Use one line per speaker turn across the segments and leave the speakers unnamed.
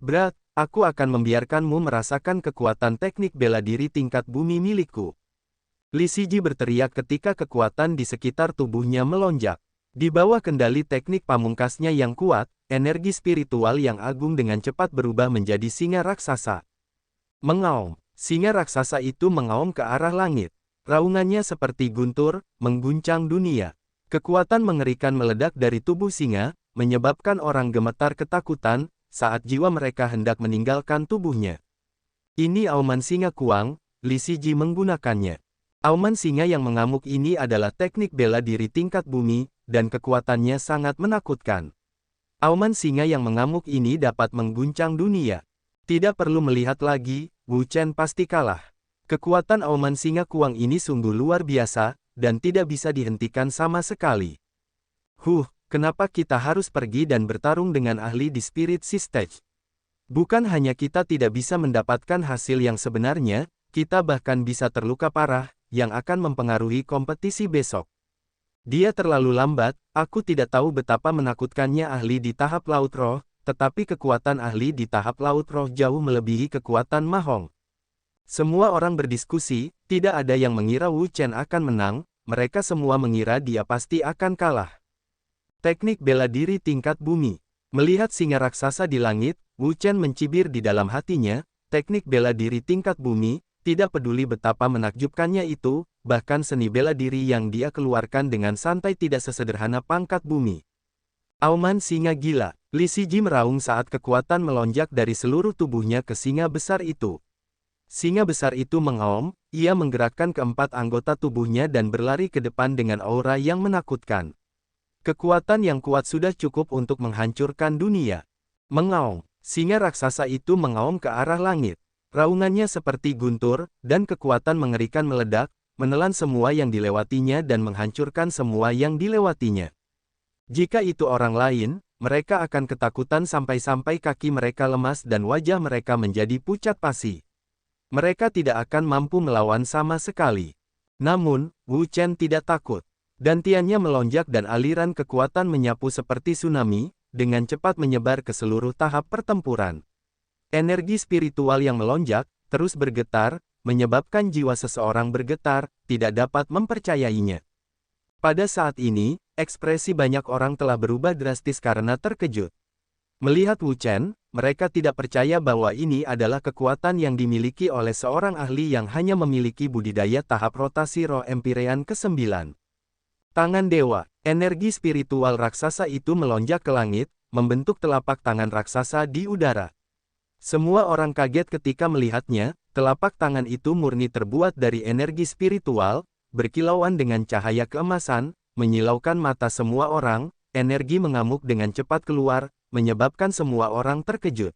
Berat, aku akan membiarkanmu merasakan kekuatan teknik bela diri tingkat bumi milikku. Li Siji berteriak ketika kekuatan di sekitar tubuhnya melonjak. Di bawah kendali teknik pamungkasnya yang kuat, energi spiritual yang agung dengan cepat berubah menjadi singa raksasa. Mengaum, singa raksasa itu mengaum ke arah langit. Raungannya seperti guntur, mengguncang dunia. Kekuatan mengerikan meledak dari tubuh singa, menyebabkan orang gemetar ketakutan, saat jiwa mereka hendak meninggalkan tubuhnya. Ini auman singa kuang, Li Siji menggunakannya. Auman singa yang mengamuk ini adalah teknik bela diri tingkat bumi, dan kekuatannya sangat menakutkan. Auman singa yang mengamuk ini dapat mengguncang dunia. Tidak perlu melihat lagi, Wu Chen pasti kalah. Kekuatan auman singa kuang ini sungguh luar biasa, dan tidak bisa dihentikan sama sekali. Kenapa kita harus pergi dan bertarung dengan ahli di Spirit Sea Stage? Bukan hanya kita tidak bisa mendapatkan hasil yang sebenarnya, kita bahkan bisa terluka parah, yang akan mempengaruhi kompetisi besok. Dia terlalu lambat, aku tidak tahu betapa menakutkannya ahli di tahap Laut Roh, tetapi kekuatan ahli di tahap Laut Roh jauh melebihi kekuatan Ma Hong. Semua orang berdiskusi, tidak ada yang mengira Wu Chen akan menang, mereka semua mengira dia pasti akan kalah. Teknik bela diri tingkat bumi. Melihat singa raksasa di langit, Wu Chen mencibir di dalam hatinya, teknik bela diri tingkat bumi, tidak peduli betapa menakjubkannya itu, bahkan seni bela diri yang dia keluarkan dengan santai tidak sesederhana pangkat bumi. Auman singa gila, Li Siji meraung saat kekuatan melonjak dari seluruh tubuhnya ke singa besar itu. Singa besar itu mengaum, ia menggerakkan keempat anggota tubuhnya dan berlari ke depan dengan aura yang menakutkan. Kekuatan yang kuat sudah cukup untuk menghancurkan dunia. Mengaum, singa raksasa itu mengaum ke arah langit. Raungannya seperti guntur, dan kekuatan mengerikan meledak, menelan semua yang dilewatinya dan menghancurkan semua yang dilewatinya. Jika itu orang lain, mereka akan ketakutan sampai-sampai kaki mereka lemas dan wajah mereka menjadi pucat pasi. Mereka tidak akan mampu melawan sama sekali. Namun, Wu Chen tidak takut. Dantiannya melonjak dan aliran kekuatan menyapu seperti tsunami, dengan cepat menyebar ke seluruh tahap pertempuran. Energi spiritual yang melonjak, terus bergetar, menyebabkan jiwa seseorang bergetar, tidak dapat mempercayainya. Pada saat ini, ekspresi banyak orang telah berubah drastis karena terkejut. Melihat Wu Chen, mereka tidak percaya bahwa ini adalah kekuatan yang dimiliki oleh seorang ahli yang hanya memiliki budidaya tahap rotasi roh Empirean ke-9. Tangan dewa, energi spiritual raksasa itu melonjak ke langit, membentuk telapak tangan raksasa di udara. Semua orang kaget ketika melihatnya, telapak tangan itu murni terbuat dari energi spiritual, berkilauan dengan cahaya keemasan, menyilaukan mata semua orang, energi mengamuk dengan cepat keluar, menyebabkan semua orang terkejut.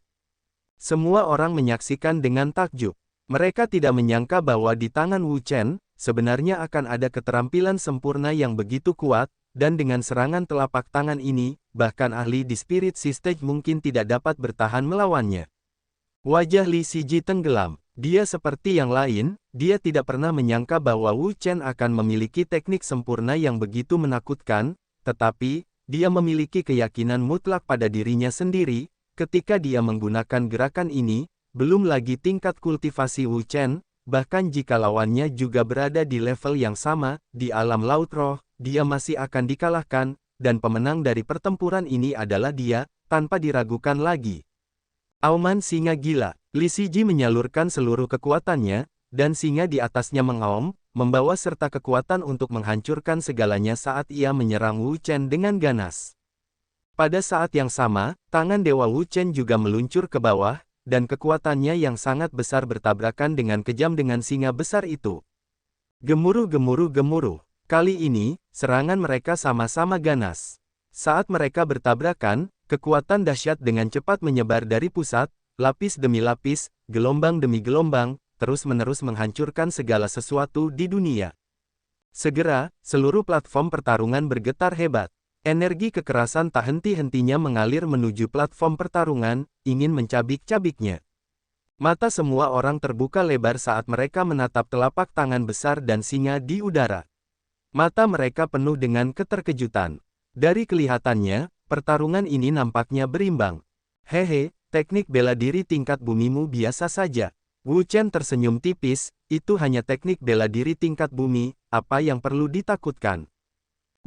Semua orang menyaksikan dengan takjub. Mereka tidak menyangka bahwa di tangan Wu Chen, sebenarnya akan ada keterampilan sempurna yang begitu kuat, dan dengan serangan telapak tangan ini, bahkan ahli di Spirit Sea Stage mungkin tidak dapat bertahan melawannya. Wajah Li Siji tenggelam. Dia seperti yang lain, dia tidak pernah menyangka bahwa Wu Chen akan memiliki teknik sempurna yang begitu menakutkan, tetapi, dia memiliki keyakinan mutlak pada dirinya sendiri, ketika dia menggunakan gerakan ini, belum lagi tingkat kultivasi Wu Chen, bahkan jika lawannya juga berada di level yang sama, di alam laut roh, dia masih akan dikalahkan, dan pemenang dari pertempuran ini adalah dia, tanpa diragukan lagi. Auman singa gila, Li Siji menyalurkan seluruh kekuatannya, dan singa di atasnya mengaum, membawa serta kekuatan untuk menghancurkan segalanya saat ia menyerang Wu Chen dengan ganas. Pada saat yang sama, tangan Dewa Wu Chen juga meluncur ke bawah, dan kekuatannya yang sangat besar bertabrakan dengan kejam dengan singa besar itu. Gemuruh. Kali ini, serangan mereka sama-sama ganas. Saat mereka bertabrakan, kekuatan dahsyat dengan cepat menyebar dari pusat, lapis demi lapis, gelombang demi gelombang, terus-menerus menghancurkan segala sesuatu di dunia. Segera, seluruh platform pertarungan bergetar hebat. Energi kekerasan tak henti-hentinya mengalir menuju platform pertarungan, ingin mencabik-cabiknya. Mata semua orang terbuka lebar saat mereka menatap telapak tangan besar dan singa di udara. Mata mereka penuh dengan keterkejutan. Dari kelihatannya, pertarungan ini nampaknya berimbang. Hehe, teknik bela diri tingkat bumimu biasa saja. Wu Chen tersenyum tipis, itu hanya teknik bela diri tingkat bumi, apa yang perlu ditakutkan?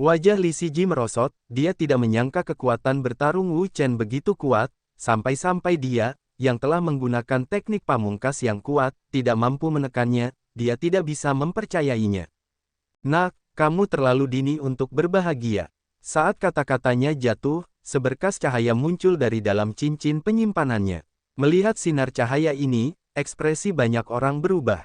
Wajah Li Siji merosot, dia tidak menyangka kekuatan bertarung Wu Chen begitu kuat, sampai-sampai dia, yang telah menggunakan teknik pamungkas yang kuat, tidak mampu menekannya, dia tidak bisa mempercayainya. Nak, kamu terlalu dini untuk berbahagia. Saat kata-katanya jatuh, seberkas cahaya muncul dari dalam cincin penyimpanannya. Melihat sinar cahaya ini, ekspresi banyak orang berubah.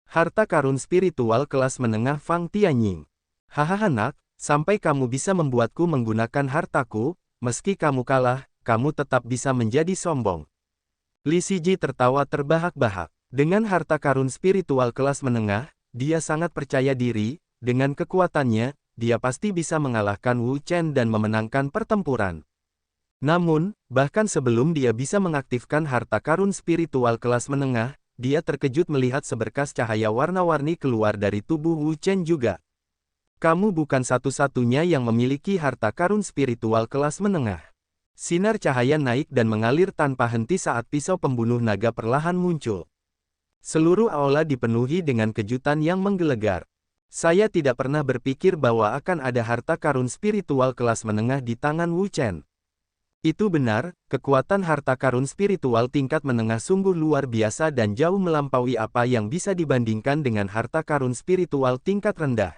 Harta karun spiritual kelas menengah Fang Tianying. Hahaha nak, sampai kamu bisa membuatku menggunakan hartaku, meski kamu kalah, kamu tetap bisa menjadi sombong. Li Siji tertawa terbahak-bahak. Dengan harta karun spiritual kelas menengah, dia sangat percaya diri, dengan kekuatannya, dia pasti bisa mengalahkan Wu Chen dan memenangkan pertempuran. Namun, bahkan sebelum dia bisa mengaktifkan harta karun spiritual kelas menengah, dia terkejut melihat seberkas cahaya warna-warni keluar dari tubuh Wu Chen juga. Kamu bukan satu-satunya yang memiliki harta karun spiritual kelas menengah. Sinar cahaya naik dan mengalir tanpa henti saat pisau pembunuh naga perlahan muncul. Seluruh aula dipenuhi dengan kejutan yang menggelegar. Saya tidak pernah berpikir bahwa akan ada harta karun spiritual kelas menengah di tangan Wu Chen. Itu benar, kekuatan harta karun spiritual tingkat menengah sungguh luar biasa dan jauh melampaui apa yang bisa dibandingkan dengan harta karun spiritual tingkat rendah.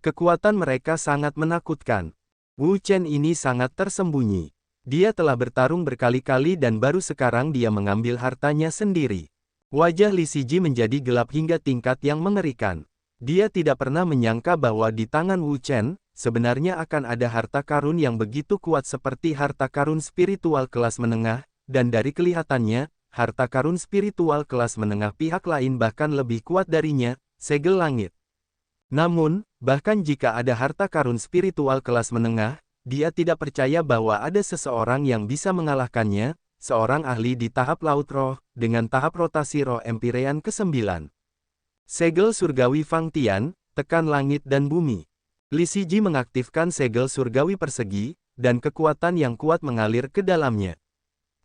Kekuatan mereka sangat menakutkan. Wu Chen ini sangat tersembunyi. Dia telah bertarung berkali-kali dan baru sekarang dia mengambil hartanya sendiri. Wajah Li Siji menjadi gelap hingga tingkat yang mengerikan. Dia tidak pernah menyangka bahwa di tangan Wu Chen, sebenarnya akan ada harta karun yang begitu kuat seperti harta karun spiritual kelas menengah, dan dari kelihatannya, harta karun spiritual kelas menengah pihak lain bahkan lebih kuat darinya, segel langit. Namun, bahkan jika ada harta karun spiritual kelas menengah, dia tidak percaya bahwa ada seseorang yang bisa mengalahkannya, seorang ahli di tahap laut roh, dengan tahap rotasi roh Empirean ke-9. Segel surgawi Fang Tian, tekan langit dan bumi. Li Siji mengaktifkan segel surgawi persegi, dan kekuatan yang kuat mengalir ke dalamnya.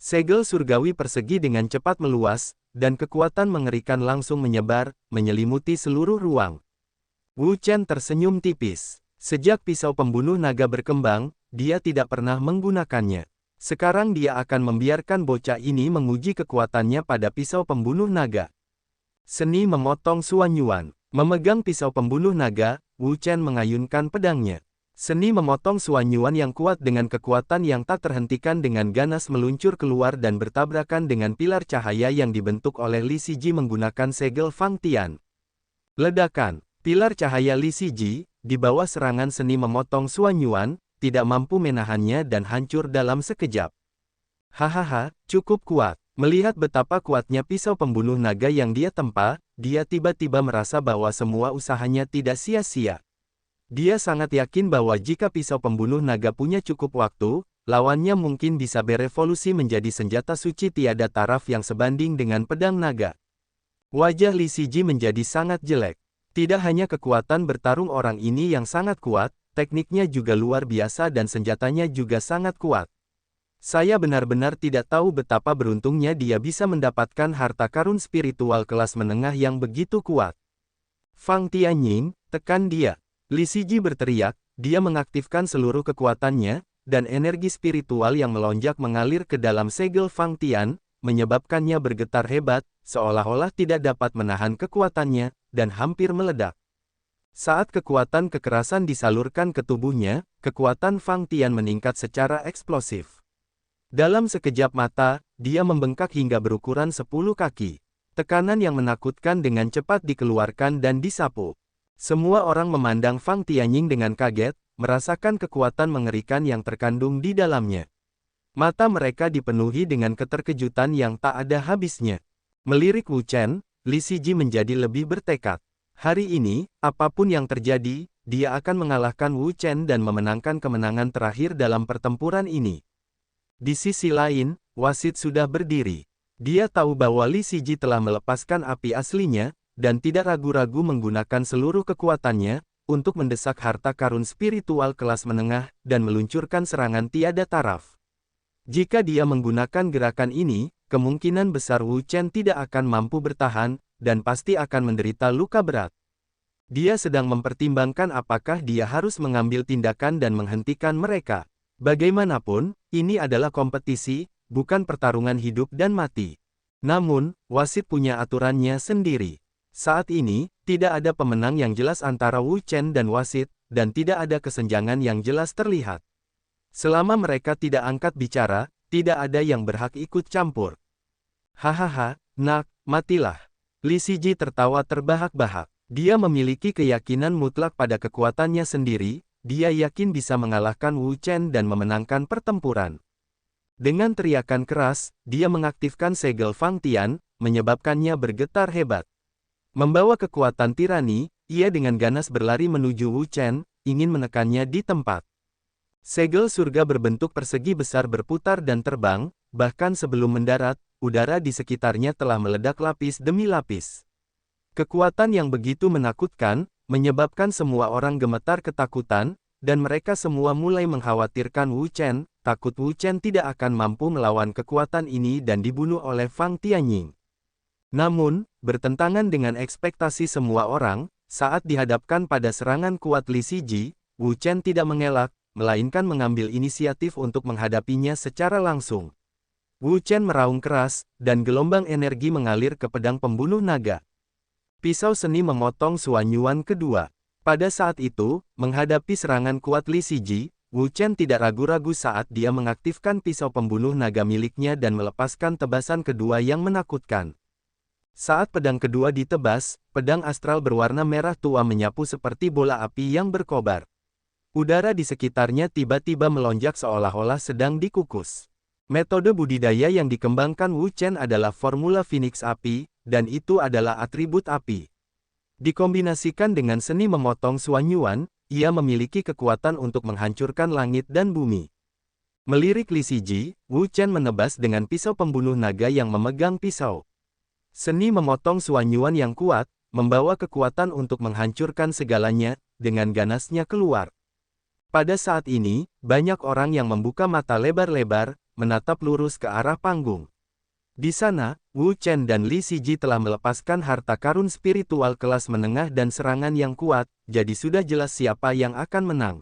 Segel surgawi persegi dengan cepat meluas, dan kekuatan mengerikan langsung menyebar, menyelimuti seluruh ruang. Wu Chen tersenyum tipis. Sejak pisau pembunuh naga berkembang, dia tidak pernah menggunakannya. Sekarang dia akan membiarkan bocah ini menguji kekuatannya pada pisau pembunuh naga. Seni memotong Xuan Yuan. Memegang pisau pembunuh naga, Wu Chen mengayunkan pedangnya. Seni memotong Xuan Yuan yang kuat dengan kekuatan yang tak terhentikan dengan ganas meluncur keluar dan bertabrakan dengan pilar cahaya yang dibentuk oleh Li Siji menggunakan segel Fang Tian. Ledakan. Pilar cahaya Li Siji, di bawah serangan seni memotong Xuan Yuan, tidak mampu menahannya dan hancur dalam sekejap. Hahaha, cukup kuat. Melihat betapa kuatnya pisau pembunuh naga yang dia tempa, dia tiba-tiba merasa bahwa semua usahanya tidak sia-sia. Dia sangat yakin bahwa jika pisau pembunuh naga punya cukup waktu, lawannya mungkin bisa berevolusi menjadi senjata suci tiada taraf yang sebanding dengan pedang naga. Wajah Li Siji menjadi sangat jelek. Tidak hanya kekuatan bertarung orang ini yang sangat kuat, tekniknya juga luar biasa dan senjatanya juga sangat kuat. Saya benar-benar tidak tahu betapa beruntungnya dia bisa mendapatkan harta karun spiritual kelas menengah yang begitu kuat. Fang Tianying, tekan dia. Li Siji berteriak, dia mengaktifkan seluruh kekuatannya, dan energi spiritual yang melonjak mengalir ke dalam segel Fang Tian, menyebabkannya bergetar hebat, seolah-olah tidak dapat menahan kekuatannya, dan hampir meledak. Saat kekuatan kekerasan disalurkan ke tubuhnya, kekuatan Fang Tian meningkat secara eksplosif. Dalam sekejap mata, dia membengkak hingga berukuran 10 kaki. Tekanan yang menakutkan dengan cepat dikeluarkan dan disapu. Semua orang memandang Fang Tianying dengan kaget, merasakan kekuatan mengerikan yang terkandung di dalamnya. Mata mereka dipenuhi dengan keterkejutan yang tak ada habisnya. Melirik Wu Chen, Li Siji menjadi lebih bertekad. Hari ini, apapun yang terjadi, dia akan mengalahkan Wu Chen dan memenangkan kemenangan terakhir dalam pertempuran ini. Di sisi lain, wasit sudah berdiri. Dia tahu bahwa Li Siji telah melepaskan api aslinya, dan tidak ragu-ragu menggunakan seluruh kekuatannya, untuk mendesak harta karun spiritual kelas menengah, dan meluncurkan serangan tiada taraf. Jika dia menggunakan gerakan ini, kemungkinan besar Wu Chen tidak akan mampu bertahan, dan pasti akan menderita luka berat. Dia sedang mempertimbangkan apakah dia harus mengambil tindakan dan menghentikan mereka. Bagaimanapun, ini adalah kompetisi, bukan pertarungan hidup dan mati. Namun, wasit punya aturannya sendiri. Saat ini, tidak ada pemenang yang jelas antara Wu Chen dan wasit, dan tidak ada kesenjangan yang jelas terlihat. Selama mereka tidak angkat bicara, tidak ada yang berhak ikut campur. Hahaha, nak, matilah. Li Siji tertawa terbahak-bahak. Dia memiliki keyakinan mutlak pada kekuatannya sendiri, dia yakin bisa mengalahkan Wu Chen dan memenangkan pertempuran. Dengan teriakan keras, dia mengaktifkan segel Fang Tian, menyebabkannya bergetar hebat. Membawa kekuatan tirani, ia dengan ganas berlari menuju Wu Chen, ingin menekannya di tempat. Segel surga berbentuk persegi besar berputar dan terbang, bahkan sebelum mendarat, udara di sekitarnya telah meledak lapis demi lapis. Kekuatan yang begitu menakutkan, menyebabkan semua orang gemetar ketakutan, dan mereka semua mulai mengkhawatirkan Wu Chen, takut Wu Chen tidak akan mampu melawan kekuatan ini dan dibunuh oleh Fang Tianying. Namun, bertentangan dengan ekspektasi semua orang, saat dihadapkan pada serangan kuat Li Siji, Wu Chen tidak mengelak, melainkan mengambil inisiatif untuk menghadapinya secara langsung. Wu Chen meraung keras, dan gelombang energi mengalir ke pedang pembunuh naga. Pisau seni memotong Suanyuan kedua. Pada saat itu, menghadapi serangan kuat Li Siji, Wu Chen tidak ragu-ragu saat dia mengaktifkan pisau pembunuh naga miliknya dan melepaskan tebasan kedua yang menakutkan. Saat pedang kedua ditebas, pedang astral berwarna merah tua menyapu seperti bola api yang berkobar. Udara di sekitarnya tiba-tiba melonjak seolah-olah sedang dikukus. Metode budidaya yang dikembangkan Wu Chen adalah formula Phoenix api, dan itu adalah atribut api. Dikombinasikan dengan seni memotong Suanyuan, ia memiliki kekuatan untuk menghancurkan langit dan bumi. Melirik Li Siji, Wu Chen menebas dengan pisau pembunuh naga yang memegang pisau. Seni memotong Suanyuan yang kuat, membawa kekuatan untuk menghancurkan segalanya, dengan ganasnya keluar. Pada saat ini, banyak orang yang membuka mata lebar-lebar, menatap lurus ke arah panggung. Di sana, Wu Chen dan Li Siji telah melepaskan harta karun spiritual kelas menengah dan serangan yang kuat, jadi sudah jelas siapa yang akan menang.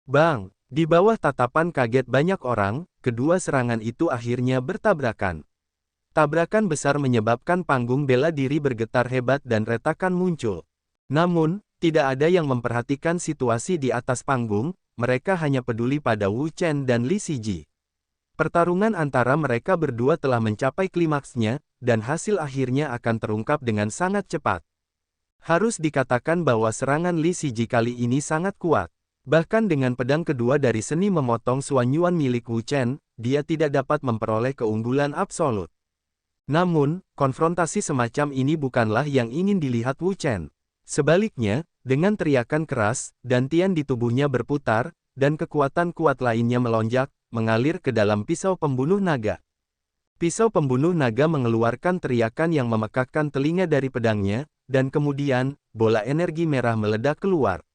Bang! Di bawah tatapan kaget banyak orang, kedua serangan itu akhirnya bertabrakan. Tabrakan besar menyebabkan panggung bela diri bergetar hebat dan retakan muncul. Namun, tidak ada yang memperhatikan situasi di atas panggung, mereka hanya peduli pada Wu Chen dan Li Siji. Pertarungan antara mereka berdua telah mencapai klimaksnya, dan hasil akhirnya akan terungkap dengan sangat cepat. Harus dikatakan bahwa serangan Li Siji kali ini sangat kuat. Bahkan dengan pedang kedua dari seni memotong Suanyuan milik Wu Chen, dia tidak dapat memperoleh keunggulan absolut. Namun, konfrontasi semacam ini bukanlah yang ingin dilihat Wu Chen. Sebaliknya, dengan teriakan keras, dantian di tubuhnya berputar, dan kekuatan kuat lainnya melonjak, mengalir ke dalam pisau pembunuh naga. Pisau pembunuh naga mengeluarkan teriakan yang memekakkan telinga dari pedangnya, dan kemudian, bola energi merah meledak keluar.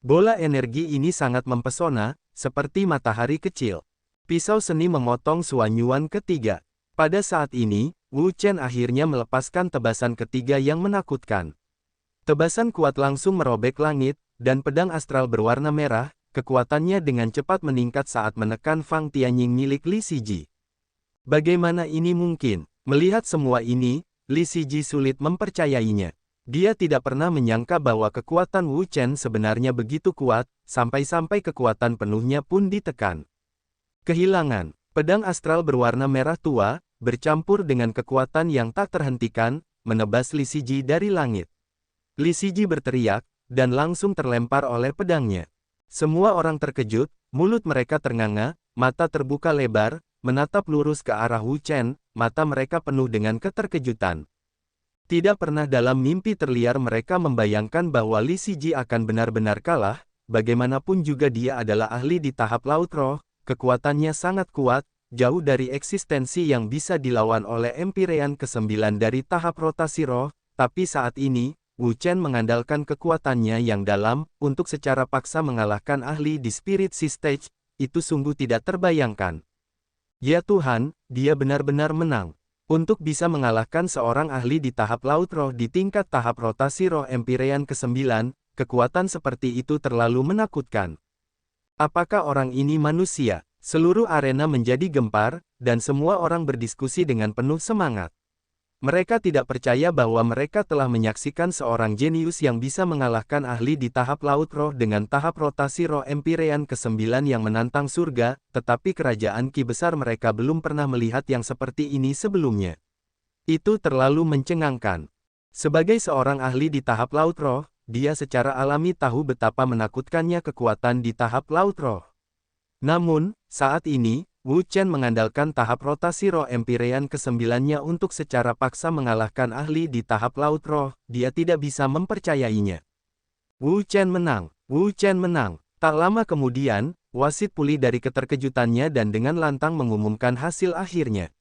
Bola energi ini sangat mempesona, seperti matahari kecil. Pisau seni memotong Suanyuan ketiga. Pada saat ini, Wu Chen akhirnya melepaskan tebasan ketiga yang menakutkan. Tebasan kuat langsung merobek langit, dan pedang astral berwarna merah, kekuatannya dengan cepat meningkat saat menekan Fang Tianying milik Li Siji. Bagaimana ini mungkin? Melihat semua ini, Li Siji sulit mempercayainya. Dia tidak pernah menyangka bahwa kekuatan Wu Chen sebenarnya begitu kuat, sampai-sampai kekuatan penuhnya pun ditekan. Kehilangan. Pedang astral berwarna merah tua, bercampur dengan kekuatan yang tak terhentikan, menebas Li Siji dari langit. Li Siji berteriak, dan langsung terlempar oleh pedangnya. Semua orang terkejut, mulut mereka ternganga, mata terbuka lebar, menatap lurus ke arah Wu Chen, mata mereka penuh dengan keterkejutan. Tidak pernah dalam mimpi terliar mereka membayangkan bahwa Li Siji akan benar-benar kalah, bagaimanapun juga dia adalah ahli di tahap laut roh, kekuatannya sangat kuat, jauh dari eksistensi yang bisa dilawan oleh Empirean ke-9 dari tahap rotasi roh, tapi saat ini, Wu Chen mengandalkan kekuatannya yang dalam, untuk secara paksa mengalahkan ahli di Spirit Sea Stage, itu sungguh tidak terbayangkan. Ya Tuhan, dia benar-benar menang. Untuk bisa mengalahkan seorang ahli di tahap laut roh di tingkat tahap rotasi roh Empyrean ke-9, kekuatan seperti itu terlalu menakutkan. Apakah orang ini manusia? Seluruh arena menjadi gempar, dan semua orang berdiskusi dengan penuh semangat. Mereka tidak percaya bahwa mereka telah menyaksikan seorang jenius yang bisa mengalahkan ahli di tahap laut roh dengan tahap rotasi roh Empyrean ke-9 yang menantang surga, tetapi kerajaan Ki besar mereka belum pernah melihat yang seperti ini sebelumnya. Itu terlalu mencengangkan. Sebagai seorang ahli di tahap laut roh, dia secara alami tahu betapa menakutkannya kekuatan di tahap laut roh. Namun, saat ini, Wu Chen mengandalkan tahap rotasi roh Empyrean ke-9-nya untuk secara paksa mengalahkan ahli di tahap laut roh, dia tidak bisa mempercayainya. Wu Chen menang. Wu Chen menang. Tak lama kemudian, wasit pulih dari keterkejutannya dan dengan lantang mengumumkan hasil akhirnya.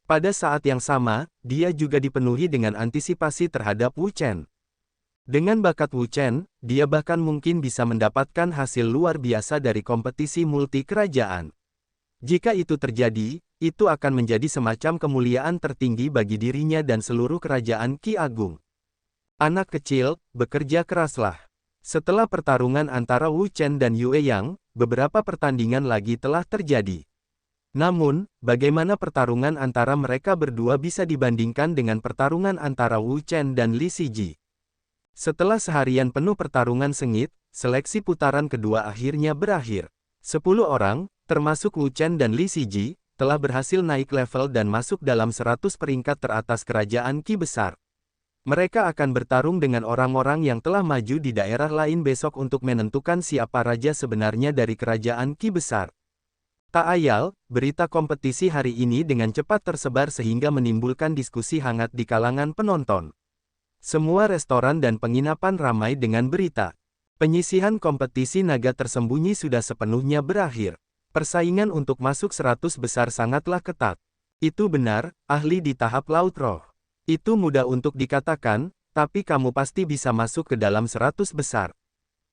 Pada saat yang sama, dia juga dipenuhi dengan antisipasi terhadap Wu Chen. Dengan bakat Wu Chen, dia bahkan mungkin bisa mendapatkan hasil luar biasa dari kompetisi multi kerajaan. Jika itu terjadi, itu akan menjadi semacam kemuliaan tertinggi bagi dirinya dan seluruh kerajaan Qi Agung. Anak kecil, bekerja keraslah. Setelah pertarungan antara Wu Chen dan Yue Yang, beberapa pertandingan lagi telah terjadi. Namun, bagaimana pertarungan antara mereka berdua bisa dibandingkan dengan pertarungan antara Wu Chen dan Li Siji? Setelah seharian penuh pertarungan sengit, seleksi putaran kedua akhirnya berakhir. 10 orang, termasuk Wu Chen dan Li Siji, telah berhasil naik level dan masuk dalam 100 peringkat teratas kerajaan Qi besar. Mereka akan bertarung dengan orang-orang yang telah maju di daerah lain besok untuk menentukan siapa raja sebenarnya dari kerajaan Qi besar. Tak ayal, berita kompetisi hari ini dengan cepat tersebar sehingga menimbulkan diskusi hangat di kalangan penonton. Semua restoran dan penginapan ramai dengan berita. Penyisihan kompetisi naga tersembunyi sudah sepenuhnya berakhir. Persaingan untuk masuk 100 besar sangatlah ketat. Itu benar, ahli di tahap laut roh. Itu mudah untuk dikatakan, tapi kamu pasti bisa masuk ke dalam 100 besar.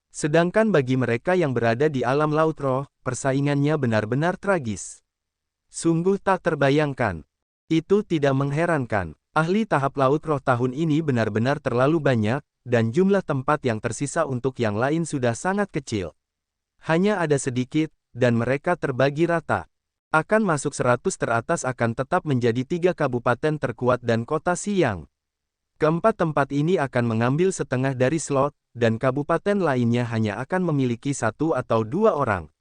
Sedangkan bagi mereka yang berada di alam laut roh, persaingannya benar-benar tragis. Sungguh tak terbayangkan. Itu tidak mengherankan. Ahli tahap laut roh tahun ini benar-benar terlalu banyak, dan jumlah tempat yang tersisa untuk yang lain sudah sangat kecil. Hanya ada sedikit, dan mereka terbagi rata. Akan masuk 100 teratas akan tetap menjadi 3 kabupaten terkuat dan kota Siang. Keempat tempat ini akan mengambil setengah dari slot, dan kabupaten lainnya hanya akan memiliki 1 atau 2 orang.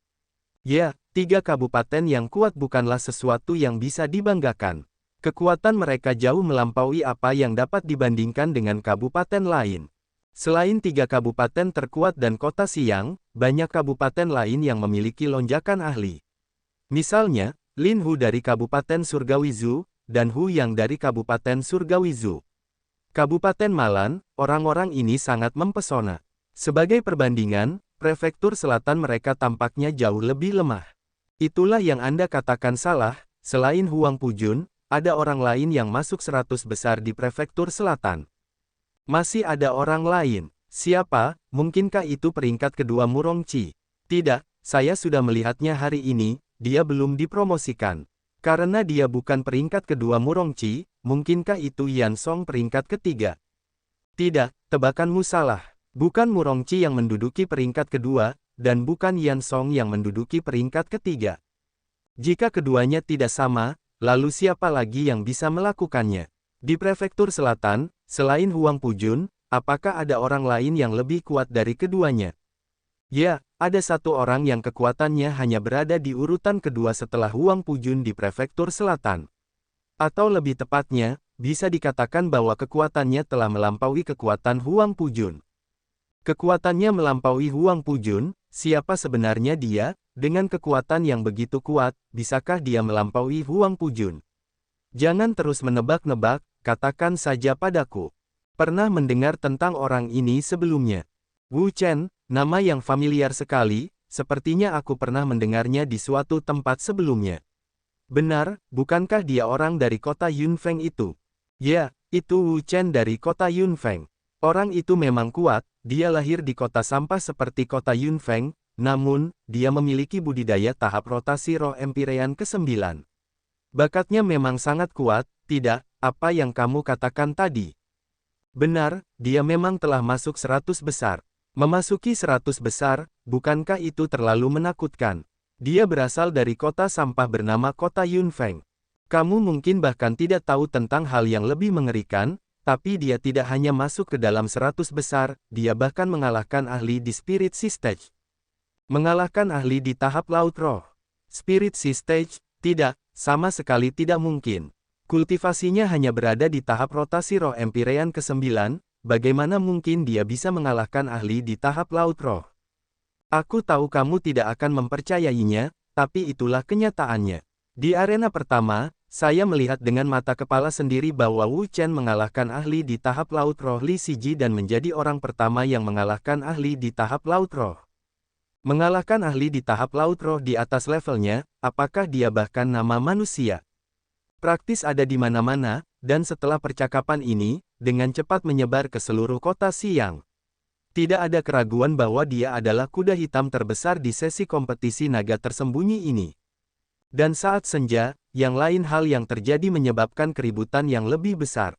Ya, 3 kabupaten yang kuat bukanlah sesuatu yang bisa dibanggakan. Kekuatan mereka jauh melampaui apa yang dapat dibandingkan dengan kabupaten lain. Selain 3 kabupaten terkuat dan kota Siang, banyak kabupaten lain yang memiliki lonjakan ahli. Misalnya, Lin Hu dari Kabupaten Surgawi Zhu, dan Hu Yang dari Kabupaten Surgawi Zhu. Kabupaten Malan, orang-orang ini sangat mempesona. Sebagai perbandingan, prefektur selatan mereka tampaknya jauh lebih lemah. Itulah yang Anda katakan salah, selain Huang Pujun, ada orang lain yang masuk 100 besar di prefektur selatan. Masih ada orang lain. Siapa? Mungkinkah itu peringkat kedua Murong Qi? Tidak, saya sudah melihatnya hari ini, dia belum dipromosikan. Karena dia bukan peringkat kedua Murong Qi, mungkinkah itu Yan Song peringkat ketiga? Tidak, tebakanmu salah. Bukan Murong Qi yang menduduki peringkat kedua, dan bukan Yan Song yang menduduki peringkat ketiga. Jika keduanya tidak sama, lalu siapa lagi yang bisa melakukannya? Di prefektur selatan, selain Huang Pujun, apakah ada orang lain yang lebih kuat dari keduanya? Ya, ada satu orang yang kekuatannya hanya berada di urutan kedua setelah Huang Pujun di prefektur selatan. Atau lebih tepatnya, bisa dikatakan bahwa kekuatannya telah melampaui kekuatan Huang Pujun. Kekuatannya melampaui Huang Pujun, siapa sebenarnya dia? Dengan kekuatan yang begitu kuat, bisakah dia melampaui Huang Pujun? Jangan terus menebak-nebak, katakan saja padaku. Pernah mendengar tentang orang ini sebelumnya? Wu Chen, nama yang familiar sekali, sepertinya aku pernah mendengarnya di suatu tempat sebelumnya. Benar, bukankah dia orang dari kota Yunfeng itu? Ya, itu Wu Chen dari kota Yunfeng. Orang itu memang kuat, dia lahir di kota sampah seperti kota Yunfeng, namun, dia memiliki budidaya tahap rotasi roh Empyrean ke-9. Bakatnya memang sangat kuat, tidak, apa yang kamu katakan tadi. Benar, dia memang telah masuk 100 besar. Memasuki 100 besar, bukankah itu terlalu menakutkan? Dia berasal dari kota sampah bernama Kota Yunfeng. Kamu mungkin bahkan tidak tahu tentang hal yang lebih mengerikan, tapi dia tidak hanya masuk ke dalam 100 besar, dia bahkan mengalahkan ahli di Spirit Sea Stage. Mengalahkan ahli di tahap Laut Roh. Spirit Sea Stage, tidak, sama sekali tidak mungkin. Kultivasinya hanya berada di tahap rotasi roh Empyrean ke-9, bagaimana mungkin dia bisa mengalahkan ahli di tahap Laut Roh? Aku tahu kamu tidak akan mempercayainya, tapi itulah kenyataannya. Di arena pertama, saya melihat dengan mata kepala sendiri bahwa Wu Chen mengalahkan ahli di tahap Laut Roh Li Siji dan menjadi orang pertama yang mengalahkan ahli di tahap Laut Roh. Mengalahkan ahli di tahap Laut Roh di atas levelnya, apakah dia bahkan nama manusia? Praktis ada di mana-mana, dan setelah percakapan ini, dengan cepat menyebar ke seluruh kota Xiang. Tidak ada keraguan bahwa dia adalah kuda hitam terbesar di sesi kompetisi naga tersembunyi ini. Dan saat senja, yang lain hal yang terjadi menyebabkan keributan yang lebih besar.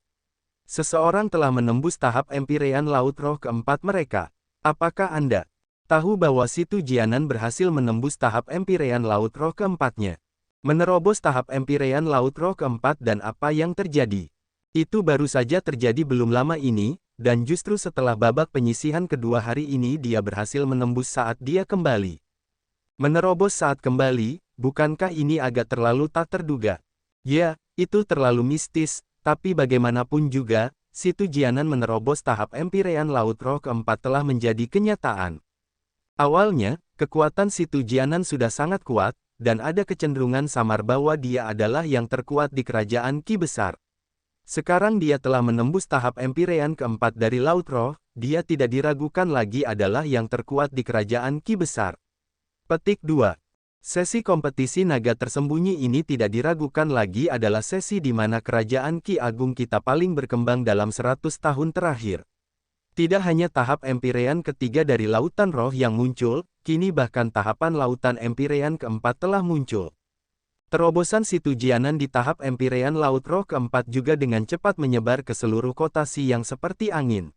Seseorang telah menembus tahap Empyrean Laut Roh keempat mereka. Apakah Anda tahu bahwa Situ Jianan berhasil menembus tahap Empyrean Laut Roh keempatnya? Menerobos tahap Empyrean Laut Roh keempat dan apa yang terjadi? Itu baru saja terjadi belum lama ini, dan justru setelah babak penyisihan kedua hari ini dia berhasil menembus saat dia kembali. Menerobos saat kembali, bukankah ini agak terlalu tak terduga? Ya, itu terlalu mistis, tapi bagaimanapun juga, Situ Jianan menerobos tahap Empyrean Laut Roh keempat telah menjadi kenyataan. Awalnya, kekuatan Situ Jianan sudah sangat kuat, dan ada kecenderungan samar bahwa dia adalah yang terkuat di kerajaan Qi besar. Sekarang dia telah menembus tahap Empyrean keempat dari Laut Roh, dia tidak diragukan lagi adalah yang terkuat di kerajaan Qi besar. Petik 2. Sesi kompetisi naga tersembunyi ini tidak diragukan lagi adalah sesi di mana kerajaan Qi Agung kita paling berkembang dalam 100 tahun terakhir. Tidak hanya tahap Empyrean ketiga dari Lautan Roh yang muncul, kini bahkan tahapan Lautan Empyrean keempat telah muncul. Terobosan Situ Jianan di tahap Empyrean Laut Roh keempat juga dengan cepat menyebar ke seluruh kota Xiang seperti angin.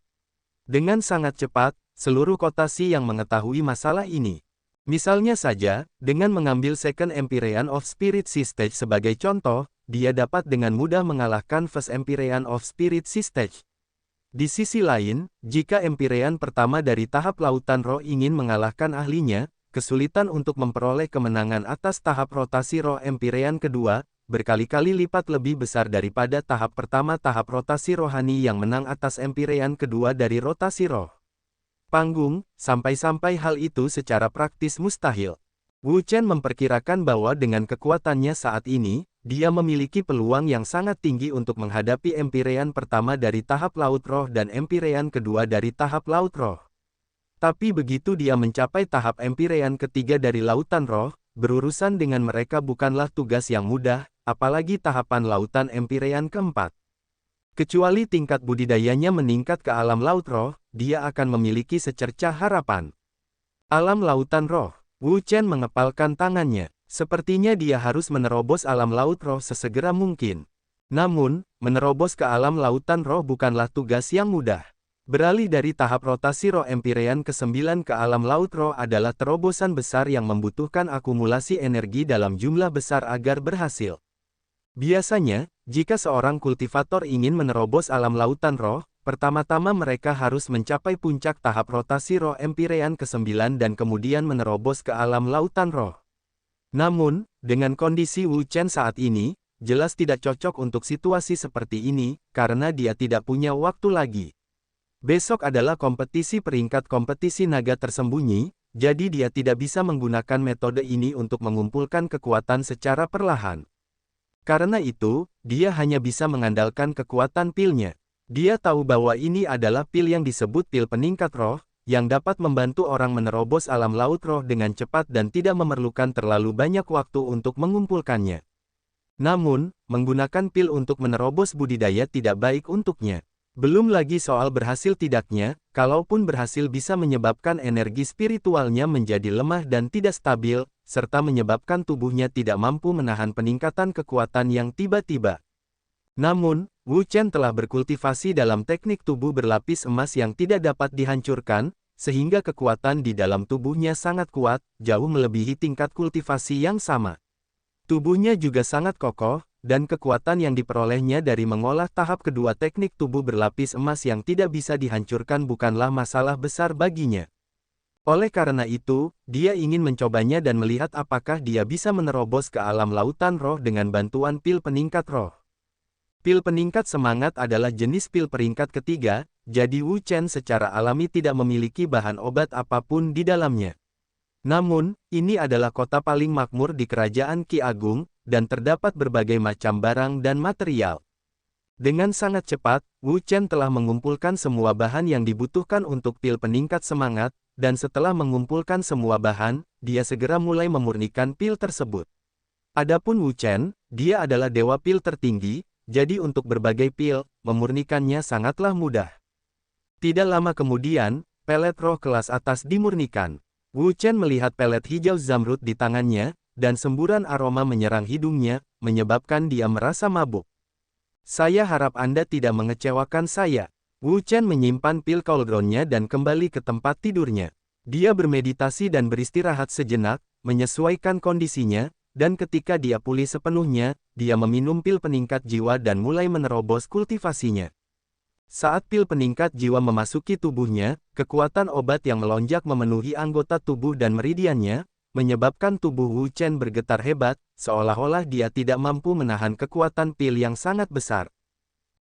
Dengan sangat cepat, seluruh kota Xiang mengetahui masalah ini. Misalnya saja, dengan mengambil Second Empyrean of Spirit Sea Stage sebagai contoh, dia dapat dengan mudah mengalahkan First Empyrean of Spirit Sea Stage. Di sisi lain, jika Empyrean pertama dari tahap Lautan Roh ingin mengalahkan ahlinya, kesulitan untuk memperoleh kemenangan atas tahap rotasi roh Empyrean kedua, berkali-kali lipat lebih besar daripada tahap pertama tahap rotasi rohani yang menang atas Empyrean kedua dari rotasi roh. Panggung, sampai-sampai hal itu secara praktis mustahil. Wu Chen memperkirakan bahwa dengan kekuatannya saat ini, dia memiliki peluang yang sangat tinggi untuk menghadapi Empyrean pertama dari tahap Laut Roh dan Empyrean kedua dari tahap Laut Roh. Tapi begitu dia mencapai tahap Empyrean ketiga dari Lautan Roh, berurusan dengan mereka bukanlah tugas yang mudah, apalagi tahapan Lautan Empyrean keempat. Kecuali tingkat budidayanya meningkat ke alam Laut Roh, dia akan memiliki secercah harapan. Alam Lautan Roh. Wu Chen mengepalkan tangannya. Sepertinya dia harus menerobos alam Laut Roh sesegera mungkin. Namun, menerobos ke alam Lautan Roh bukanlah tugas yang mudah. Beralih dari tahap rotasi roh Empyrean ke-9 ke alam Laut Roh adalah terobosan besar yang membutuhkan akumulasi energi dalam jumlah besar agar berhasil. Biasanya, jika seorang kultivator ingin menerobos alam Lautan Roh, pertama-tama mereka harus mencapai puncak tahap rotasi roh Empyrean ke-9 dan kemudian menerobos ke alam Lautan Roh. Namun, dengan kondisi Wu Chen saat ini, jelas tidak cocok untuk situasi seperti ini, karena dia tidak punya waktu lagi. Besok adalah kompetisi peringkat kompetisi naga tersembunyi, jadi dia tidak bisa menggunakan metode ini untuk mengumpulkan kekuatan secara perlahan. Karena itu, dia hanya bisa mengandalkan kekuatan pilnya. Dia tahu bahwa ini adalah pil yang disebut pil peningkat roh, yang dapat membantu orang menerobos alam Laut Roh dengan cepat dan tidak memerlukan terlalu banyak waktu untuk mengumpulkannya. Namun, menggunakan pil untuk menerobos budidaya tidak baik untuknya. Belum lagi soal berhasil tidaknya, kalaupun berhasil bisa menyebabkan energi spiritualnya menjadi lemah dan tidak stabil, serta menyebabkan tubuhnya tidak mampu menahan peningkatan kekuatan yang tiba-tiba. Namun, Wu Chen telah berkultivasi dalam teknik tubuh berlapis emas yang tidak dapat dihancurkan, sehingga kekuatan di dalam tubuhnya sangat kuat, jauh melebihi tingkat kultivasi yang sama. Tubuhnya juga sangat kokoh, dan kekuatan yang diperolehnya dari mengolah tahap kedua teknik tubuh berlapis emas yang tidak bisa dihancurkan bukanlah masalah besar baginya. Oleh karena itu, dia ingin mencobanya dan melihat apakah dia bisa menerobos ke alam lautan roh dengan bantuan pil peningkat roh. Pil peningkat semangat adalah jenis pil peringkat ketiga, jadi Wu Chen secara alami tidak memiliki bahan obat apapun di dalamnya. Namun, ini adalah kota paling makmur di kerajaan Qi Agung, dan terdapat berbagai macam barang dan material. Dengan sangat cepat, Wu Chen telah mengumpulkan semua bahan yang dibutuhkan untuk pil peningkat semangat, dan setelah mengumpulkan semua bahan, dia segera mulai memurnikan pil tersebut. Adapun Wu Chen, dia adalah dewa pil tertinggi, jadi untuk berbagai pil, memurnikannya sangatlah mudah. Tidak lama kemudian, pelet roh kelas atas dimurnikan. Wu Chen melihat pelet hijau zamrud di tangannya, dan semburan aroma menyerang hidungnya, menyebabkan dia merasa mabuk. Saya harap Anda tidak mengecewakan saya. Wu Chen menyimpan pil cauldronnya dan kembali ke tempat tidurnya. Dia bermeditasi dan beristirahat sejenak, menyesuaikan kondisinya, dan ketika dia pulih sepenuhnya, dia meminum pil peningkat jiwa dan mulai menerobos kultivasinya. Saat pil peningkat jiwa memasuki tubuhnya, kekuatan obat yang melonjak memenuhi anggota tubuh dan meridiannya, menyebabkan tubuh Wu Chen bergetar hebat, seolah-olah dia tidak mampu menahan kekuatan pil yang sangat besar.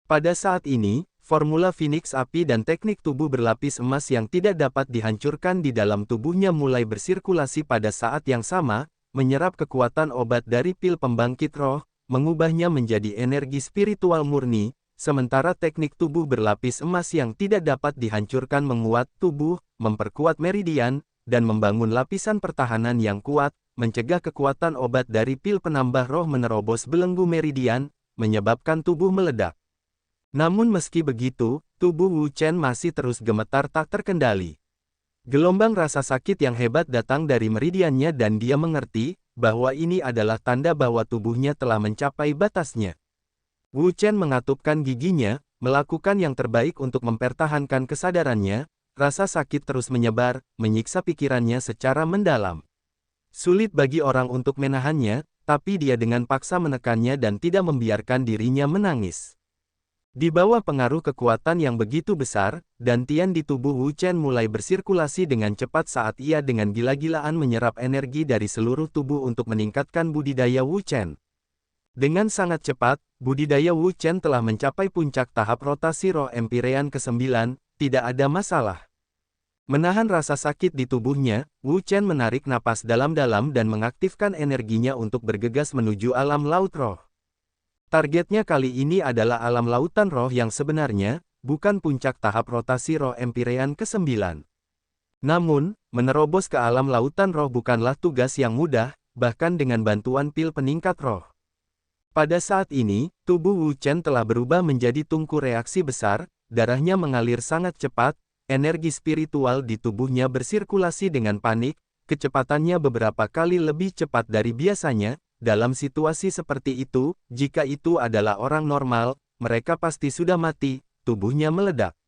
Pada saat ini, formula Phoenix api dan teknik tubuh berlapis emas yang tidak dapat dihancurkan di dalam tubuhnya mulai bersirkulasi pada saat yang sama, menyerap kekuatan obat dari pil pembangkit roh, mengubahnya menjadi energi spiritual murni. Sementara teknik tubuh berlapis emas yang tidak dapat dihancurkan menguat tubuh, memperkuat meridian, dan membangun lapisan pertahanan yang kuat, mencegah kekuatan obat dari pil penambah roh menerobos belenggu meridian, menyebabkan tubuh meledak. Namun meski begitu, tubuh Wu Chen masih terus gemetar tak terkendali. Gelombang rasa sakit yang hebat datang dari meridiannya dan dia mengerti, bahwa ini adalah tanda bahwa tubuhnya telah mencapai batasnya. Wu Chen mengatupkan giginya, melakukan yang terbaik untuk mempertahankan kesadarannya, rasa sakit terus menyebar, menyiksa pikirannya secara mendalam. Sulit bagi orang untuk menahannya, tapi dia dengan paksa menekannya dan tidak membiarkan dirinya menangis. Di bawah pengaruh kekuatan yang begitu besar, dantian di tubuh Wu Chen mulai bersirkulasi dengan cepat saat ia dengan gila-gilaan menyerap energi dari seluruh tubuh untuk meningkatkan budidaya Wu Chen. Dengan sangat cepat, budidaya Wu Chen telah mencapai puncak tahap rotasi roh Empyrean ke-9, tidak ada masalah. Menahan rasa sakit di tubuhnya, Wu Chen menarik napas dalam-dalam dan mengaktifkan energinya untuk bergegas menuju alam laut roh. Targetnya kali ini adalah alam lautan roh yang sebenarnya, bukan puncak tahap rotasi roh Empyrean ke-9. Namun, menerobos ke alam lautan roh bukanlah tugas yang mudah, bahkan dengan bantuan pil peningkat roh. Pada saat ini, tubuh Wu Chen telah berubah menjadi tungku reaksi besar, darahnya mengalir sangat cepat, energi spiritual di tubuhnya bersirkulasi dengan panik, kecepatannya beberapa kali lebih cepat dari biasanya. Dalam situasi seperti itu, jika itu adalah orang normal, mereka pasti sudah mati, tubuhnya meledak.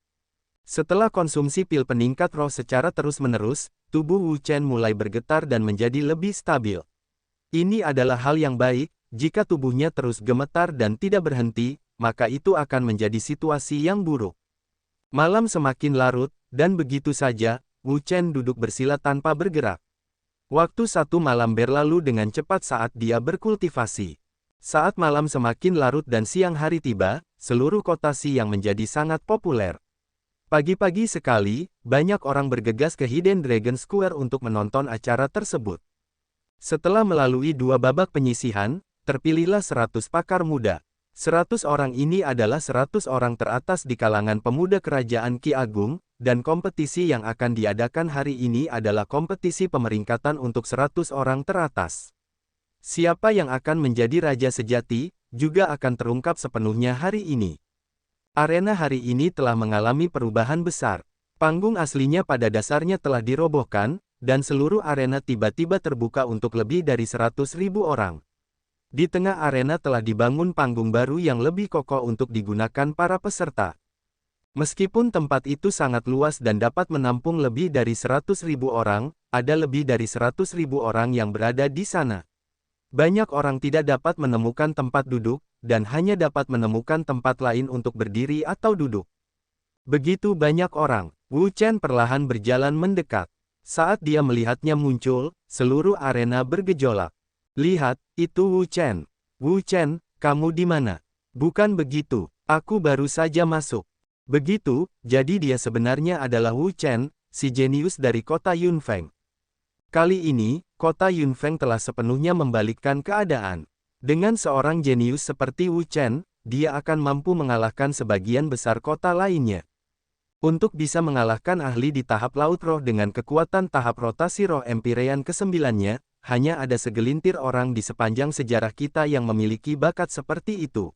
Setelah konsumsi pil peningkat roh secara terus-menerus, tubuh Wu Chen mulai bergetar dan menjadi lebih stabil. Ini adalah hal yang baik. Jika tubuhnya terus gemetar dan tidak berhenti, maka itu akan menjadi situasi yang buruk. Malam semakin larut, dan begitu saja, Wu Chen duduk bersila tanpa bergerak. Waktu satu malam berlalu dengan cepat saat dia berkultivasi. Saat malam semakin larut dan siang hari tiba, seluruh kota Xiang menjadi sangat populer. Pagi-pagi sekali, banyak orang bergegas ke Hidden Dragon Square untuk menonton acara tersebut. Setelah melalui 2 babak penyisihan, terpilihlah 100 pakar muda. 100 orang ini adalah 100 orang teratas di kalangan pemuda kerajaan Qi Agung, dan kompetisi yang akan diadakan hari ini adalah kompetisi pemeringkatan untuk 100 orang teratas. Siapa yang akan menjadi raja sejati, juga akan terungkap sepenuhnya hari ini. Arena hari ini telah mengalami perubahan besar. Panggung aslinya pada dasarnya telah dirobohkan, dan seluruh arena tiba-tiba terbuka untuk lebih dari 100.000 orang. Di tengah arena telah dibangun panggung baru yang lebih kokoh untuk digunakan para peserta. Meskipun tempat itu sangat luas dan dapat menampung lebih dari 100.000 orang, ada lebih dari 100.000 orang yang berada di sana. Banyak orang tidak dapat menemukan tempat duduk, dan hanya dapat menemukan tempat lain untuk berdiri atau duduk. Begitu banyak orang, Wu Chen perlahan berjalan mendekat. Saat dia melihatnya muncul, seluruh arena bergejolak. Lihat, itu Wu Chen. Wu Chen, kamu di mana? Bukan begitu, aku baru saja masuk. Begitu, jadi dia sebenarnya adalah Wu Chen, si jenius dari kota Yunfeng. Kali ini, kota Yunfeng telah sepenuhnya membalikkan keadaan. Dengan seorang jenius seperti Wu Chen, dia akan mampu mengalahkan sebagian besar kota lainnya. Untuk bisa mengalahkan ahli di tahap laut roh dengan kekuatan tahap rotasi roh Empyrean ke-9-nya, hanya ada segelintir orang di sepanjang sejarah kita yang memiliki bakat seperti itu.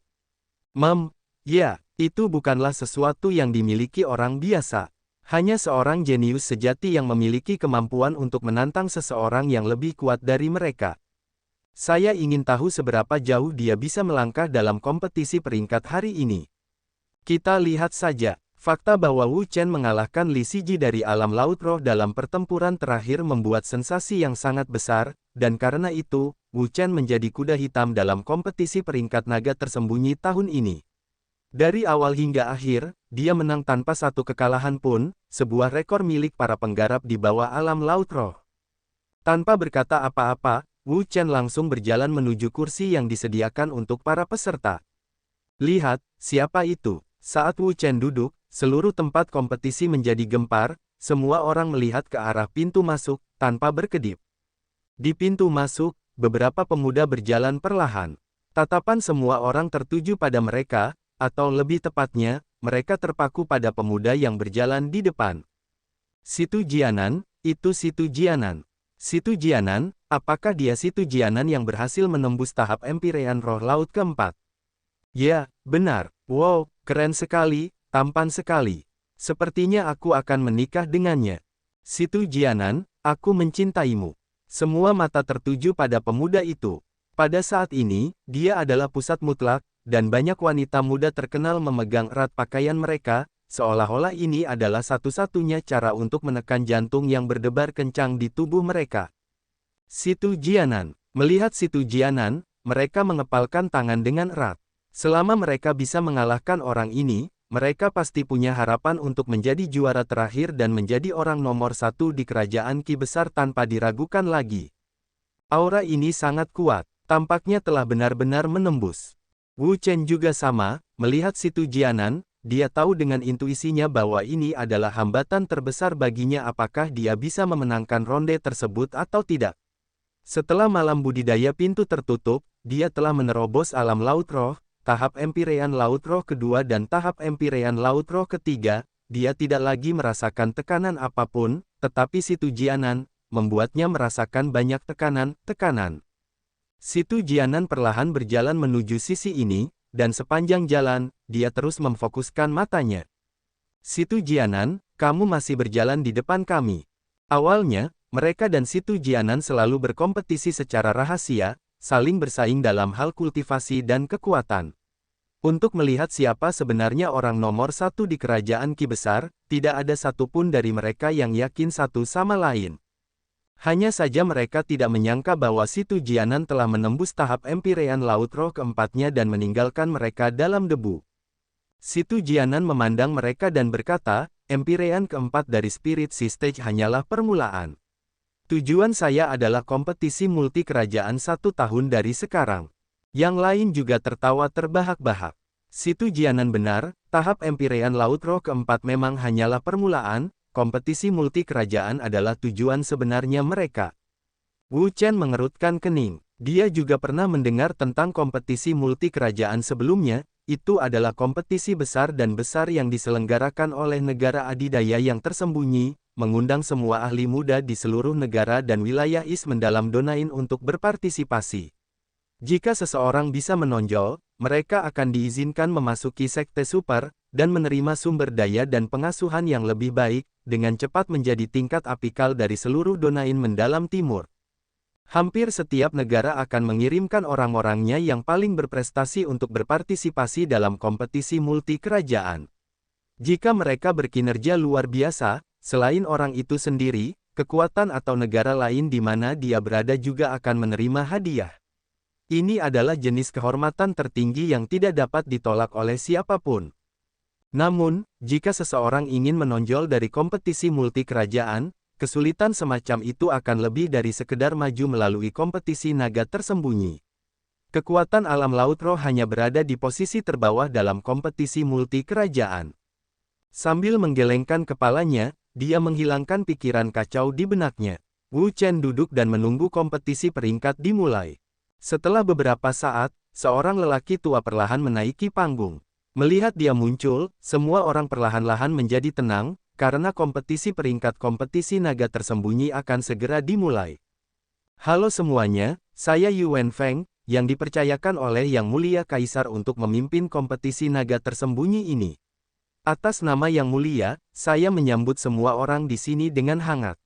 Ya, itu bukanlah sesuatu yang dimiliki orang biasa. Hanya seorang jenius sejati yang memiliki kemampuan untuk menantang seseorang yang lebih kuat dari mereka. Saya ingin tahu seberapa jauh dia bisa melangkah dalam kompetisi peringkat hari ini. Kita lihat saja, fakta bahwa Wu Chen mengalahkan Li Siji dari alam laut roh dalam pertempuran terakhir membuat sensasi yang sangat besar, dan karena itu, Wu Chen menjadi kuda hitam dalam kompetisi peringkat naga tersembunyi tahun ini. Dari awal hingga akhir, dia menang tanpa satu kekalahan pun, sebuah rekor milik para penggarap di bawah alam laut roh. Tanpa berkata apa-apa, Wu Chen langsung berjalan menuju kursi yang disediakan untuk para peserta. Lihat, siapa itu? Saat Wu Chen duduk, seluruh tempat kompetisi menjadi gempar, semua orang melihat ke arah pintu masuk, tanpa berkedip. Di pintu masuk, beberapa pemuda berjalan perlahan. Tatapan semua orang tertuju pada mereka, atau lebih tepatnya, mereka terpaku pada pemuda yang berjalan di depan. Situ Jianan, itu Situ Jianan. Situ Jianan, apakah dia Situ Jianan yang berhasil menembus tahap Empyrean Roh Laut keempat? Ya, benar. Wow, keren sekali, tampan sekali. Sepertinya aku akan menikah dengannya. Situ Jianan, aku mencintaimu. Semua mata tertuju pada pemuda itu. Pada saat ini, dia adalah pusat mutlak, dan banyak wanita muda terkenal memegang erat pakaian mereka, seolah-olah ini adalah satu-satunya cara untuk menekan jantung yang berdebar kencang di tubuh mereka. Situ Jianan. Melihat Situ Jianan, mereka mengepalkan tangan dengan erat. Selama mereka bisa mengalahkan orang ini, mereka pasti punya harapan untuk menjadi juara terakhir dan menjadi orang nomor satu di kerajaan Qi besar tanpa diragukan lagi. Aura ini sangat kuat, tampaknya telah benar-benar menembus. Wu Chen juga sama, melihat Situ Jianan, dia tahu dengan intuisinya bahwa ini adalah hambatan terbesar baginya apakah dia bisa memenangkan ronde tersebut atau tidak. Setelah malam budidaya pintu tertutup, dia telah menerobos alam laut roh, tahap Empyrean Laut Roh kedua dan tahap Empyrean Laut Roh ketiga, dia tidak lagi merasakan tekanan apapun, tetapi Situ Jianan, membuatnya merasakan banyak tekanan. Situ Jianan perlahan berjalan menuju sisi ini, dan sepanjang jalan, dia terus memfokuskan matanya. Situ Jianan, kamu masih berjalan di depan kami. Awalnya, mereka dan Situ Jianan selalu berkompetisi secara rahasia, saling bersaing dalam hal kultivasi dan kekuatan. Untuk melihat siapa sebenarnya orang nomor satu di kerajaan Qi besar, tidak ada satupun dari mereka yang yakin satu sama lain. Hanya saja mereka tidak menyangka bahwa Situ Jianan telah menembus tahap Empyrean Laut Roh keempatnya dan meninggalkan mereka dalam debu. Situ Jianan memandang mereka dan berkata, Empyrean keempat dari Spirit Sea Stage hanyalah permulaan. Tujuan saya adalah kompetisi multi kerajaan 1 tahun dari sekarang. Yang lain juga tertawa terbahak-bahak. Situ Jianan benar, tahap Empyrean Laut Roh keempat memang hanyalah permulaan, kompetisi multi kerajaan adalah tujuan sebenarnya mereka. Wu Chen mengerutkan kening. Dia juga pernah mendengar tentang kompetisi multi kerajaan sebelumnya, itu adalah kompetisi besar dan besar yang diselenggarakan oleh negara adidaya yang tersembunyi, mengundang semua ahli muda di seluruh negara dan wilayah East mendalam domain untuk berpartisipasi. Jika seseorang bisa menonjol, mereka akan diizinkan memasuki sekte super, dan menerima sumber daya dan pengasuhan yang lebih baik, dengan cepat menjadi tingkat apikal dari seluruh domain mendalam timur. Hampir setiap negara akan mengirimkan orang-orangnya yang paling berprestasi untuk berpartisipasi dalam kompetisi multi kerajaan. Jika mereka berkinerja luar biasa, selain orang itu sendiri, kekuatan atau negara lain di mana dia berada juga akan menerima hadiah. Ini adalah jenis kehormatan tertinggi yang tidak dapat ditolak oleh siapapun. Namun, jika seseorang ingin menonjol dari kompetisi multi kerajaan, kesulitan semacam itu akan lebih dari sekedar maju melalui kompetisi naga tersembunyi. Kekuatan alam laut roh hanya berada di posisi terbawah dalam kompetisi multi kerajaan. Sambil menggelengkan kepalanya, dia menghilangkan pikiran kacau di benaknya. Wu Chen duduk dan menunggu kompetisi peringkat dimulai. Setelah beberapa saat, seorang lelaki tua perlahan menaiki panggung. Melihat dia muncul, semua orang perlahan-lahan menjadi tenang, karena kompetisi peringkat kompetisi naga tersembunyi akan segera dimulai. Halo semuanya, saya Yuan Feng, yang dipercayakan oleh Yang Mulia Kaisar untuk memimpin kompetisi naga tersembunyi ini. Atas nama Yang Mulia, saya menyambut semua orang di sini dengan hangat.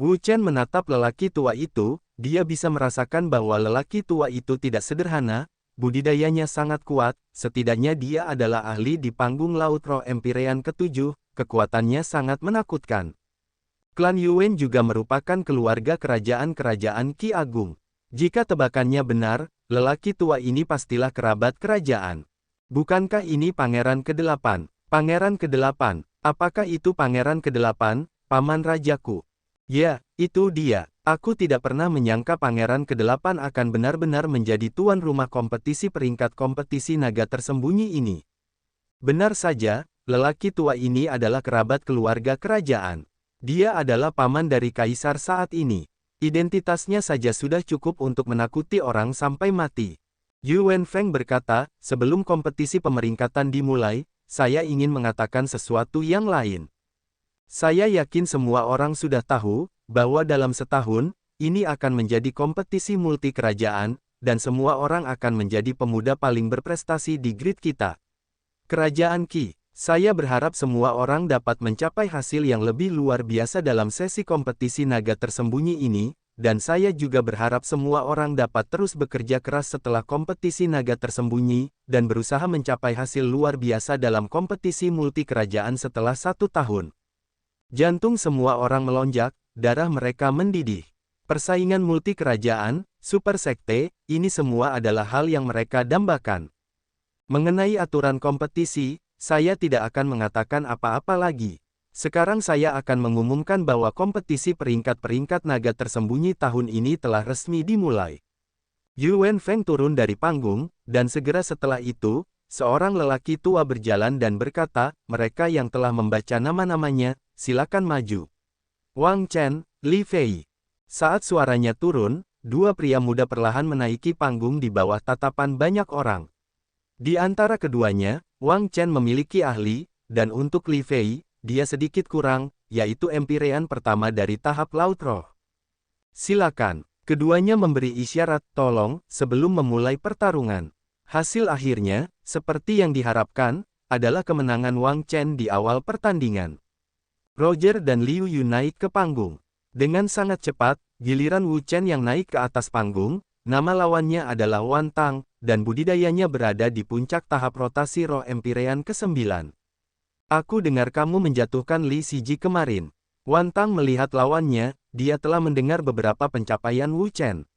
Wu Chen menatap lelaki tua itu, dia bisa merasakan bahwa lelaki tua itu tidak sederhana, budidayanya sangat kuat, setidaknya dia adalah ahli di panggung Laut Roh Empyrean ke-7, kekuatannya sangat menakutkan. Klan Yuan juga merupakan keluarga kerajaan-kerajaan Qi Agung. Jika tebakannya benar, lelaki tua ini pastilah kerabat kerajaan. Bukankah ini Pangeran ke-8? Pangeran ke-8, apakah itu Pangeran ke-8, Paman Rajaku? Ya, itu dia. Aku tidak pernah menyangka Pangeran ke-8 akan benar-benar menjadi tuan rumah kompetisi peringkat kompetisi naga tersembunyi ini. Benar saja, lelaki tua ini adalah kerabat keluarga kerajaan. Dia adalah paman dari kaisar saat ini. Identitasnya saja sudah cukup untuk menakuti orang sampai mati. Yuan Feng berkata, sebelum kompetisi pemeringkatan dimulai, saya ingin mengatakan sesuatu yang lain. Saya yakin semua orang sudah tahu, bahwa dalam setahun, ini akan menjadi kompetisi multi kerajaan, dan semua orang akan menjadi pemuda paling berprestasi di grid kita. Kerajaan Qi, saya berharap semua orang dapat mencapai hasil yang lebih luar biasa dalam sesi kompetisi naga tersembunyi ini, dan saya juga berharap semua orang dapat terus bekerja keras setelah kompetisi naga tersembunyi, dan berusaha mencapai hasil luar biasa dalam kompetisi multi kerajaan setelah 1 tahun. Jantung semua orang melonjak, darah mereka mendidih. Persaingan multi kerajaan, super sekte, ini semua adalah hal yang mereka dambakan. Mengenai aturan kompetisi, saya tidak akan mengatakan apa-apa lagi. Sekarang saya akan mengumumkan bahwa kompetisi peringkat-peringkat naga tersembunyi tahun ini telah resmi dimulai. Yuan Feng turun dari panggung, dan segera setelah itu, seorang lelaki tua berjalan dan berkata, mereka yang telah membaca nama-namanya, silakan maju. Wang Chen, Li Fei. Saat suaranya turun, dua pria muda perlahan menaiki panggung di bawah tatapan banyak orang. Di antara keduanya, Wang Chen memiliki ahli, dan untuk Li Fei, dia sedikit kurang, yaitu Empyrean pertama dari tahap Laut Roh. Silakan. Keduanya memberi isyarat tolong sebelum memulai pertarungan. Hasil akhirnya, seperti yang diharapkan, adalah kemenangan Wang Chen di awal pertandingan. Roger dan Liu Yu naik ke panggung. Dengan sangat cepat, giliran Wu Chen yang naik ke atas panggung, nama lawannya adalah Wan Tang, dan budidayanya berada di puncak tahap rotasi roh Empyrean ke-9. Aku dengar kamu menjatuhkan Li Siji kemarin. Wan Tang melihat lawannya, dia telah mendengar beberapa pencapaian Wu Chen.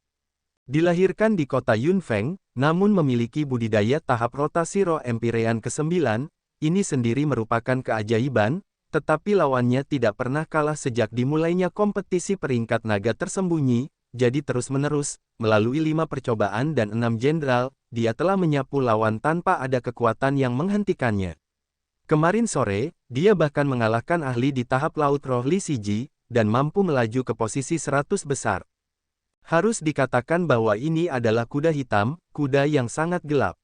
Dilahirkan di kota Yunfeng, namun memiliki budidaya tahap rotasi roh Empyrean ke-9, ini sendiri merupakan keajaiban, tetapi lawannya tidak pernah kalah sejak dimulainya kompetisi peringkat naga tersembunyi, jadi terus-menerus, melalui 5 percobaan dan 6 jenderal, dia telah menyapu lawan tanpa ada kekuatan yang menghentikannya. Kemarin sore, dia bahkan mengalahkan ahli di tahap Laut Roh Li Siji, dan mampu melaju ke posisi 100 besar. Harus dikatakan bahwa ini adalah kuda hitam, kuda yang sangat gelap.